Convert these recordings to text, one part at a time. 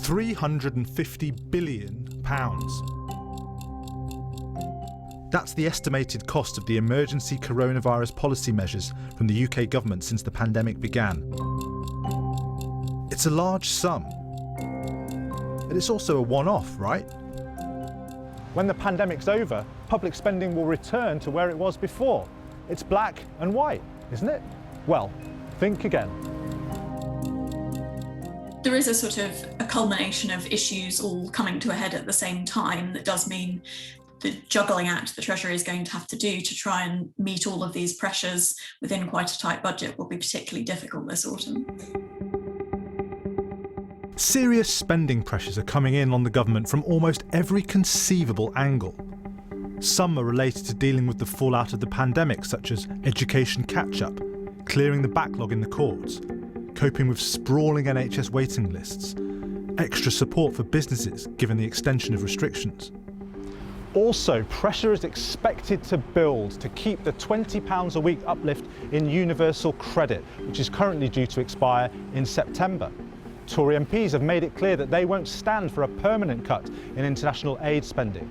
£350 billion. That's the estimated cost of the emergency coronavirus policy measures from the UK government since the pandemic began. It's a large sum, but it's also a one-off, right? When the pandemic's over, public spending will return to where it was before. It's black and white, isn't it? Well, think again. There is a sort of a culmination of issues all coming to a head at the same time that does mean the juggling act the Treasury is going to have to do to try and meet all of these pressures within quite a tight budget will be particularly difficult this autumn. Serious spending pressures are coming in on the government from almost every conceivable angle. Some are related to dealing with the fallout of the pandemic, such as education catch-up, clearing the backlog in the courts, coping with sprawling NHS waiting lists, extra support for businesses given the extension of restrictions. Also, pressure is expected to build to keep the £20 a week uplift in universal credit, which is currently due to expire in September. Tory MPs have made it clear that they won't stand for a permanent cut in international aid spending.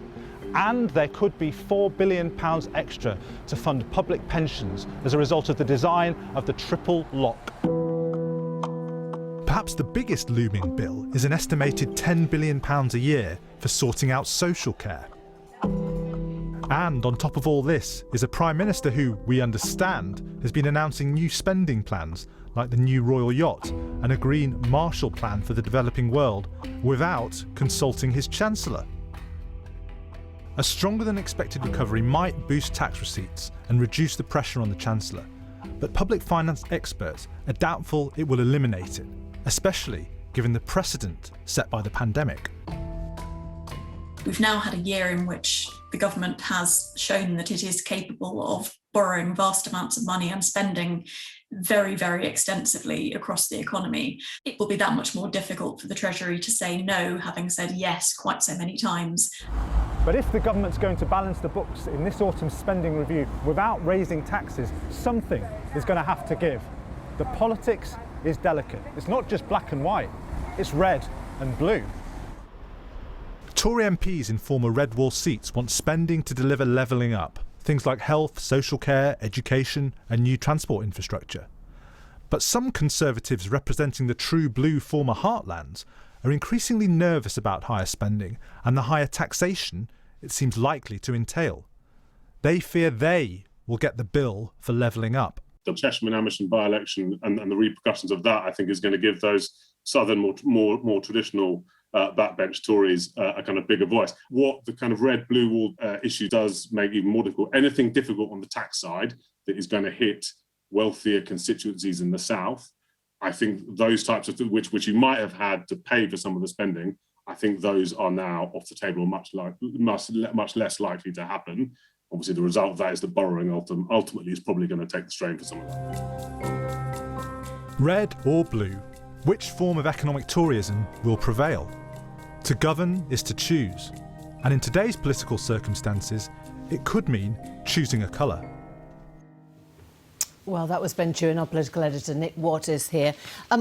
And there could be £4 billion extra to fund public pensions as a result of the design of the triple lock. Perhaps the biggest looming bill is an estimated £10 billion a year for sorting out social care. And on top of all this is a Prime Minister who, we understand, has been announcing new spending plans like the new royal yacht and a green Marshall Plan for the developing world without consulting his Chancellor. A stronger than expected recovery might boost tax receipts and reduce the pressure on the Chancellor, but public finance experts are doubtful it will eliminate it, especially given the precedent set by the pandemic. We've now had a year in which the government has shown that it is capable of borrowing vast amounts of money and spending very, very extensively across the economy. It will be that much more difficult for the Treasury to say no, having said yes quite so many times. But if the government's going to balance the books in this autumn's spending review without raising taxes, something is going to have to give. The politics is delicate. It's not just black and white, it's red and blue. Tory MPs in former red wall seats want spending to deliver levelling up, things like health, social care, education and new transport infrastructure. But some Conservatives representing the true blue former heartlands are increasingly nervous about higher spending and the higher taxation it seems likely to entail. They fear they will get the bill for levelling up. The Chesham-in-Amersham by-election and the repercussions of that, I think, is going to give those southern, more traditional backbench Tories a kind of bigger voice. What the kind of red-blue wall issue does make even more difficult, anything difficult on the tax side that is going to hit wealthier constituencies in the south, I think those types of things, which you might have had to pay for some of the spending, I think those are now off the table, much less likely to happen. Obviously, the result of that is that borrowing ultimately is probably going to take the strain for some of that. Red or blue, which form of economic Toryism will prevail? To govern is to choose, and in today's political circumstances, it could mean choosing a colour. Well, that was Ben Chew and our political editor Nick Watt is here.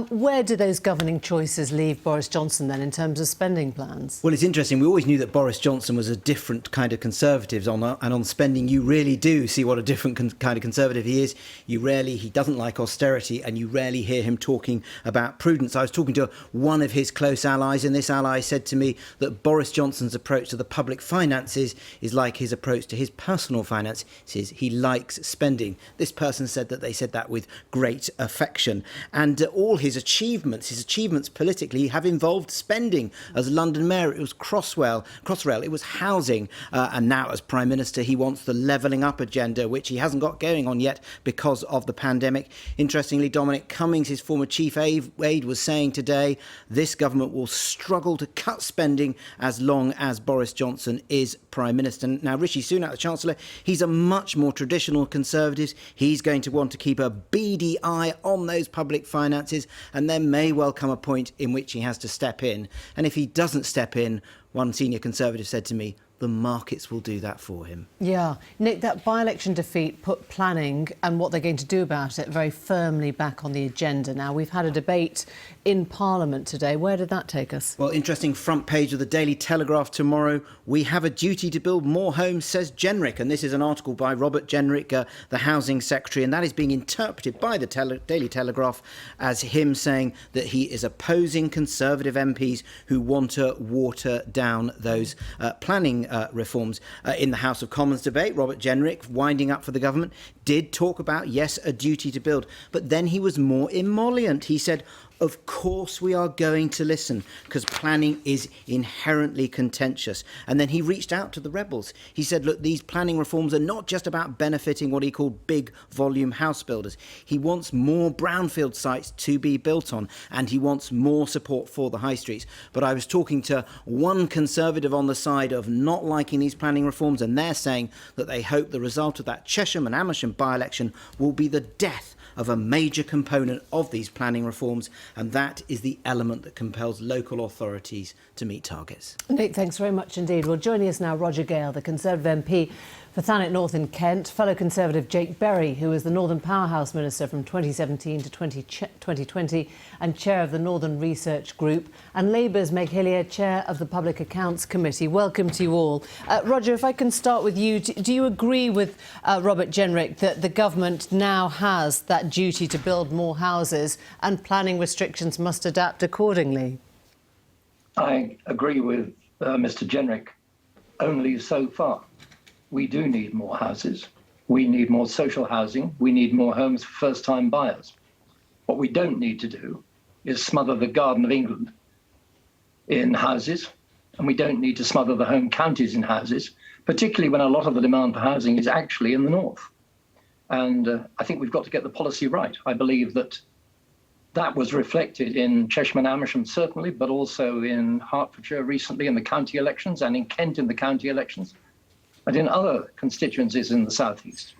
Where do those governing choices leave Boris Johnson then in terms of spending plans? Well, it's interesting. We always knew that Boris Johnson was a different kind of Conservative and on spending you really do see what a different kind of Conservative he is. He doesn't like austerity and you rarely hear him talking about prudence. I was talking to one of his close allies and this ally said to me that Boris Johnson's approach to the public finances is like his approach to his personal finances. He likes spending. This person said that they said that with great affection. And all his achievements politically have involved spending. As London Mayor, it was Crossrail, it was housing. And now as Prime Minister, he wants the levelling up agenda, which he hasn't got going on yet because of the pandemic. Interestingly, Dominic Cummings, his former chief aide, was saying today, this government will struggle to cut spending as long as Boris Johnson is Prime Minister. Now, Rishi Sunak, the Chancellor, he's a much more traditional Conservative. He's going to want to keep a beady eye on those public finances, and there may well come a point in which he has to step in. And if he doesn't step in, one senior Conservative said to me, the markets will do that for him. Yeah. Nick, that by-election defeat put planning and what they're going to do about it very firmly back on the agenda. Now, we've had a debate in Parliament today. Where did that take us? Well, interesting front page of the Daily Telegraph tomorrow. We have a duty to build more homes, says Jenrick. And this is an article by Robert Jenrick, the Housing Secretary. And that is being interpreted by the Daily Telegraph as him saying that he is opposing Conservative MPs who want to water down those planning reforms. In the House of Commons debate, Robert Jenrick, winding up for the government, did talk about, yes, a duty to build. But then he was more emollient. He said, of course we are going to listen because planning is inherently contentious. And then he reached out to the rebels. He said, look, these planning reforms are not just about benefiting what he called big volume house builders. He wants more brownfield sites to be built on, and he wants more support for the high streets. But I was talking to one Conservative on the side of not liking these planning reforms, and they're saying that they hope the result of that Chesham and Amersham by-election will be the death of a major component of these planning reforms, and that is the element that compels local authorities to meet targets. Nick, thanks very much indeed. Well, joining us now, Roger Gale, the Conservative MP for Thanet North in Kent, fellow Conservative Jake Berry, who was the Northern Powerhouse Minister from 2017 to 2020 and Chair of the Northern Research Group, and Labour's Meg Hillier, Chair of the Public Accounts Committee. Welcome to you all. Roger, if I can start with you, do you agree with Robert Jenrick that the government now has that duty to build more houses and planning restrictions must adapt accordingly? I agree with Mr. Jenrick only so far. We do need more houses. We need more social housing. We need more homes for first-time buyers. What we don't need to do is smother the Garden of England in houses, and we don't need to smother the home counties in houses, particularly when a lot of the demand for housing is actually in the north. And I think we've got to get the policy right. I believe that that was reflected in Chesham and Amersham, certainly, but also in Hertfordshire recently in the county elections, and in Kent in the county elections, and in other constituencies in the southeast.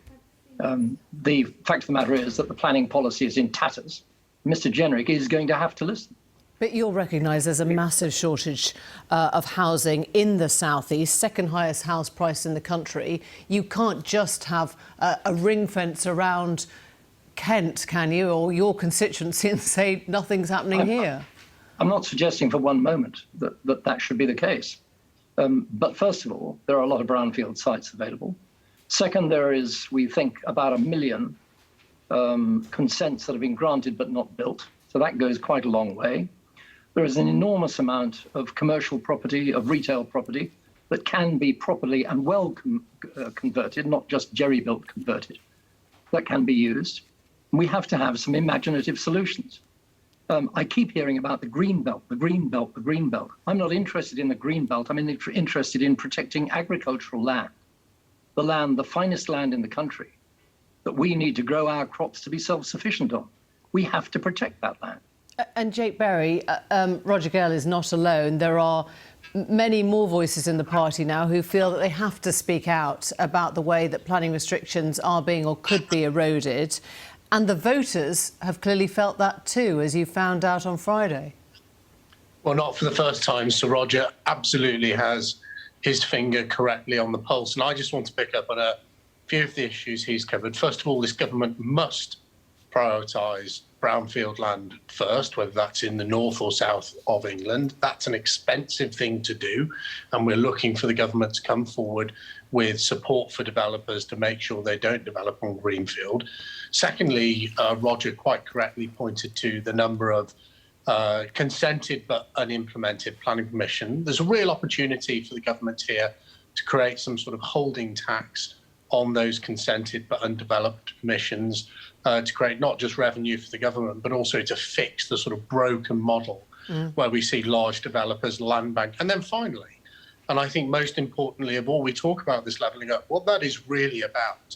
The fact of the matter is that the planning policy is in tatters. Mr. Jenrick is going to have to listen. But you'll recognise there's a massive shortage of housing in the southeast, second highest house price in the country. You can't just have a ring fence around Kent, can you, or your constituency, and say nothing's happening here? I'm not suggesting for one moment that should be the case. But first of all, there are a lot of brownfield sites available. Second, there is, we think, about 1 million consents that have been granted but not built. So that goes quite a long way. There is an enormous amount of commercial property, of retail property, that can be properly and well converted, not just jerry-built converted, that can be used. And we have to have some imaginative solutions. I keep hearing about the green belt, the green belt, the green belt. I'm not interested in the green belt. I'm interested in protecting agricultural land, the finest land in the country, that we need to grow our crops to be self-sufficient on. We have to protect that land. And Jake Berry, Roger Gale is not alone. There are many more voices in the party now who feel that they have to speak out about the way that planning restrictions are being or could be eroded. And the voters have clearly felt that too, as you found out on Friday. Well, not for the first time. Sir Roger absolutely has his finger correctly on the pulse. And I just want to pick up on a few of the issues he's covered. First of all, this government must prioritise brownfield land first, whether that's in the north or south of England. That's an expensive thing to do. And we're looking for the government to come forward with support for developers to make sure they don't develop on greenfield. Secondly, Roger quite correctly pointed to the number of consented but unimplemented planning permission. There's a real opportunity for the government here to create some sort of holding tax on those consented but undeveloped permissions to create not just revenue for the government, but also to fix the sort of broken model where we see large developers, land bank. And then finally, and I think most importantly of all, we talk about this levelling up, what that is really about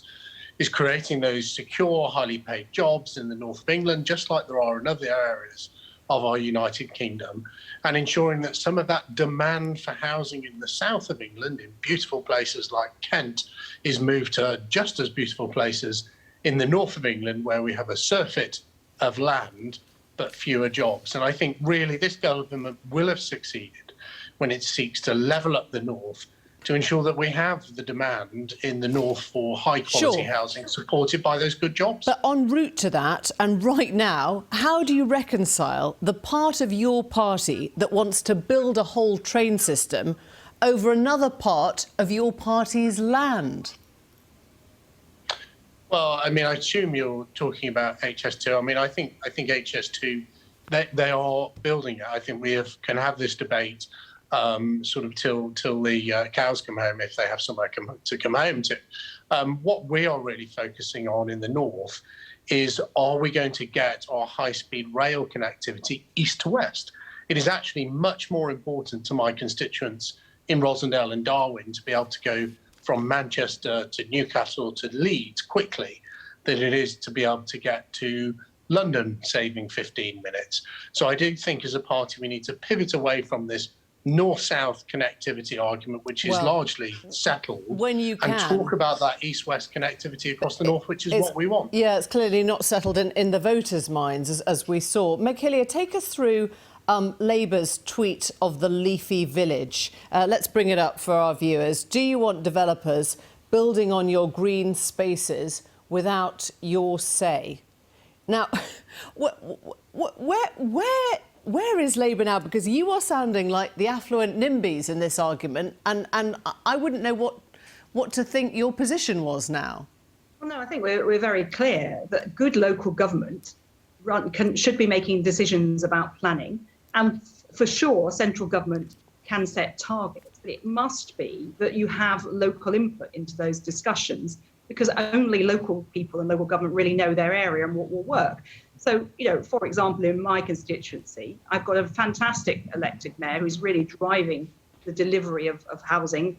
is creating those secure, highly paid jobs in the north of England, just like there are in other areas of our United Kingdom, and ensuring that some of that demand for housing in the south of England, in beautiful places like Kent, is moved to just as beautiful places in the north of England, where we have a surfeit of land, but fewer jobs. And I think really this government will have succeeded when it seeks to level up the north, to ensure that we have the demand in the north for high-quality housing supported by those good jobs. But en route to that, and right now, how do you reconcile the part of your party that wants to build a whole train system over another part of your party's land? Well, I mean, I assume you're talking about HS2. I mean, I think HS2, they are building it. I think can have this debate sort of till the cows come home, if they have somewhere to come home to. What we are really focusing on in the north is, are we going to get our high-speed rail connectivity east to west? It is actually much more important to my constituents in Rosendale and Darwin to be able to go from Manchester to Newcastle to Leeds quickly than it is to be able to get to London, saving 15 minutes. So I do think as a party we need to pivot away from this north-south connectivity argument, which is largely settled, and talk about that east-west connectivity across the north, which is what we want. Yeah, it's clearly not settled in the voters' minds, as we saw. Meg Hillier, take us through Labour's tweet of the leafy village. Let's bring it up for our viewers. Do you want developers building on your green spaces without your say? Now, where is Labour now? Because you are sounding like the affluent NIMBYs in this argument, and I wouldn't know what to think your position was now. Well, no, I think we're very clear that good local government should be making decisions about planning, and for sure central government can set targets, but it must be that you have local input into those discussions, because only local people and local government really know their area and what will work. So, for example, in my constituency, I've got a fantastic elected mayor who's really driving the delivery of housing,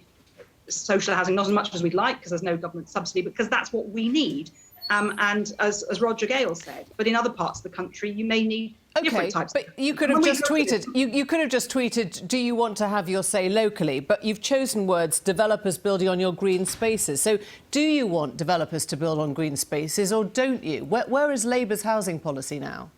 social housing, not as much as we'd like because there's no government subsidy, because that's what we need. And as Roger Gale said, but in other parts of the country, you may need different types. But you could have just tweeted. You could have just tweeted, "Do you want to have your say locally?" But you've chosen words, developers building on your green spaces. So, do you want developers to build on green spaces, or don't you? Where is Labour's housing policy now?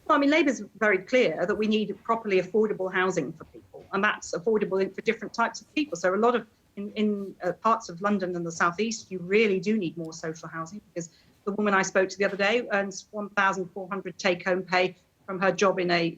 Well, I mean, Labour's very clear that we need properly affordable housing for people, and that's affordable for different types of people. So, a lot of in parts of London and the southeast, you really do need more social housing, because the woman I spoke to the other day earns £1,400 take-home pay from her job in a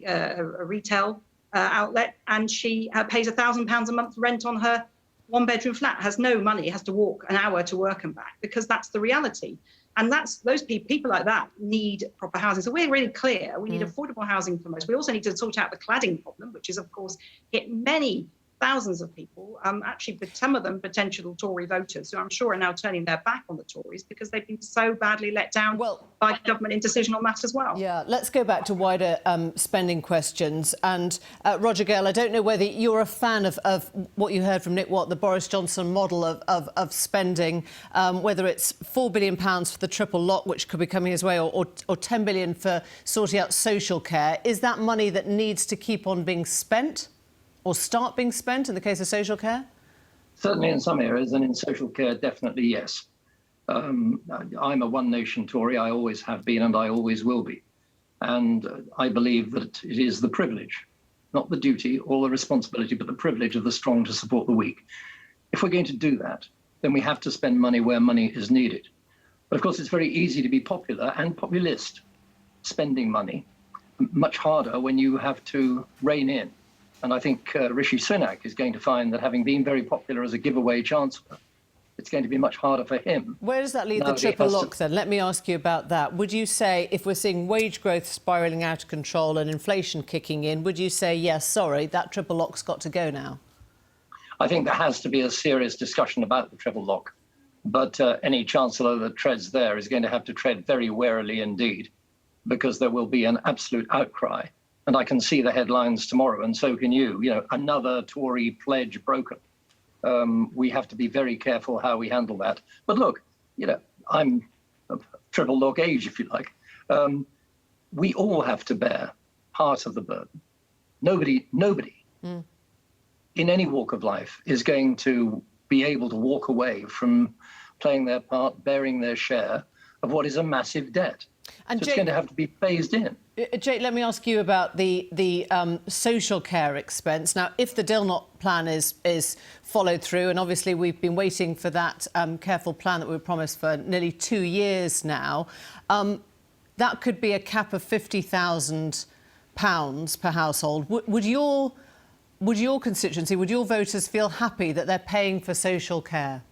retail outlet, and she pays £1,000 a month rent on her one-bedroom flat, has no money, has to walk an hour to work and back, because that's the reality. And those people like that need proper housing. So we're really clear. We need affordable housing for most. We also need to sort out the cladding problem, which is, of course, hit many thousands of people, actually, but some of them potential Tory voters, who I'm sure are now turning their back on the Tories because they've been so badly let down by government indecision on that as well. Yeah, let's go back to wider spending questions. And Roger Gale, I don't know whether you're a fan of what you heard from Nick Watt, the Boris Johnson model of spending, whether it's £4 billion for the triple lock, which could be coming his way, or £10 billion for sorting out social care. Is that money that needs to keep on being spent, or start being spent in the case of social care? Certainly in some areas, and in social care, definitely yes. I'm a One Nation Tory. I always have been and I always will be. And I believe that it is the privilege, not the duty or the responsibility, but the privilege of the strong to support the weak. If we're going to do that, then we have to spend money where money is needed. But of course, it's very easy to be popular and populist spending money, much harder when you have to rein in. And I think Rishi Sunak is going to find that, having been very popular as a giveaway chancellor, it's going to be much harder for him. Where does that leave the triple lock then? Let me ask you about that. Would you say, if we're seeing wage growth spiralling out of control and inflation kicking in, would you say, yes, sorry, that triple lock's got to go now? I think there has to be a serious discussion about the triple lock. But any chancellor that treads there is going to have to tread very warily indeed, because there will be an absolute outcry. And I can see the headlines tomorrow, and so can you. Another Tory pledge broken. We have to be very careful how we handle that. But look, I'm of triple lock age, if you like. We all have to bear part of the burden. Nobody in any walk of life is going to be able to walk away from playing their part, bearing their share of what is a massive debt. And so it's going to have to be phased in. Jake, let me ask you about the social care expense. Now, if the Dilnot plan is followed through, and obviously we've been waiting for that careful plan that we were promised for nearly 2 years now, that could be a cap of £50,000 per household. Would your constituency, would your voters feel happy that they're paying for social care?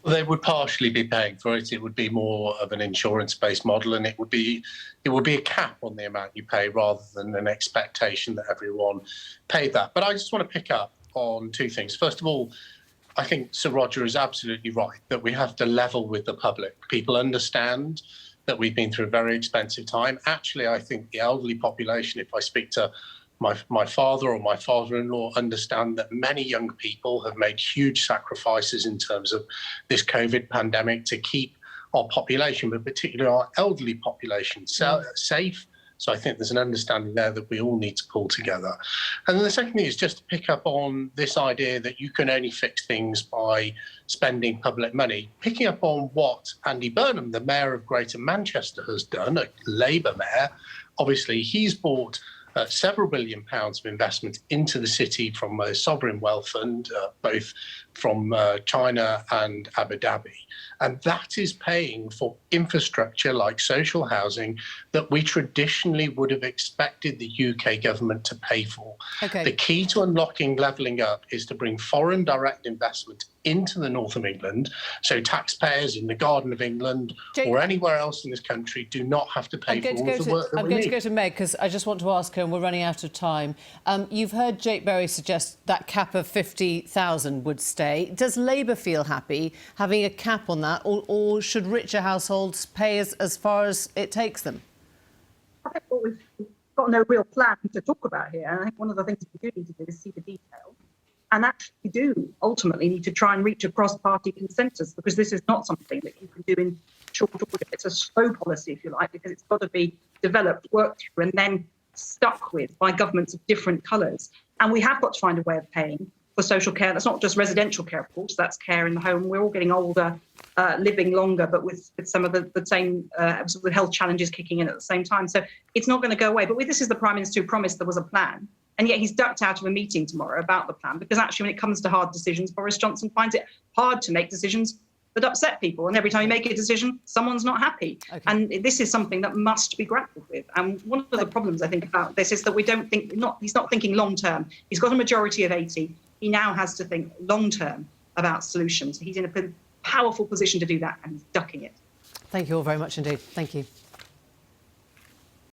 They would partially be paying for it. It would be more of an insurance-based model, and it would be a cap on the amount you pay rather than an expectation that everyone paid that. But I just want to pick up on two things. First of all, I think Sir Roger is absolutely right that we have to level with the public. People understand that we've been through a very expensive time. Actually, I think the elderly population, if I speak to my father or my father-in-law, understand that many young people have made huge sacrifices in terms of this COVID pandemic to keep our population, but particularly our elderly population, safe. So I think there's an understanding there that we all need to pull together. And then the second thing is just to pick up on this idea that you can only fix things by spending public money, picking up on what Andy Burnham, the Mayor of Greater Manchester, has done, a Labour mayor. Obviously, he's brought several £1 billion of investment into the city from a sovereign wealth fund, both from China and Abu Dhabi. And that is paying for infrastructure like social housing that we traditionally would have expected the UK government to pay for. Okay. The key to unlocking levelling up is to bring foreign direct investment into the north of England, so taxpayers in the Garden of England or anywhere else in this country do not have to pay for all of the work that we need. I'm going to go to Meg, because I just want to ask her, and we're running out of time. You've heard Jake Berry suggest that cap of 50,000 would stay. Does Labour feel happy having a cap on that, or should richer households pay as far as it takes them? I think what we've got no real plan to talk about here, and I think one of the things we do need to do is see the detail. And actually do ultimately need to try and reach a cross-party consensus, because this is not something that you can do in short order. It's a slow policy, if you like, because it's got to be developed, worked through, and then stuck with by governments of different colours. And we have got to find a way of paying for social care. That's not just residential care, of course, that's care in the home. We're all getting older, living longer, but with some of the same sort of health challenges kicking in at the same time. So it's not going to go away. But this is the Prime Minister who promised there was a plan. And yet he's ducked out of a meeting tomorrow about the plan, because actually when it comes to hard decisions, Boris Johnson finds it hard to make decisions that upset people. And every time you make a decision, someone's not happy. Okay. And this is something that must be grappled with. And one of the problems, I think, about this is that he's not thinking long term. He's got a majority of 80. He now has to think long term about solutions. He's in a powerful position to do that, and he's ducking it. Thank you all very much indeed. Thank you.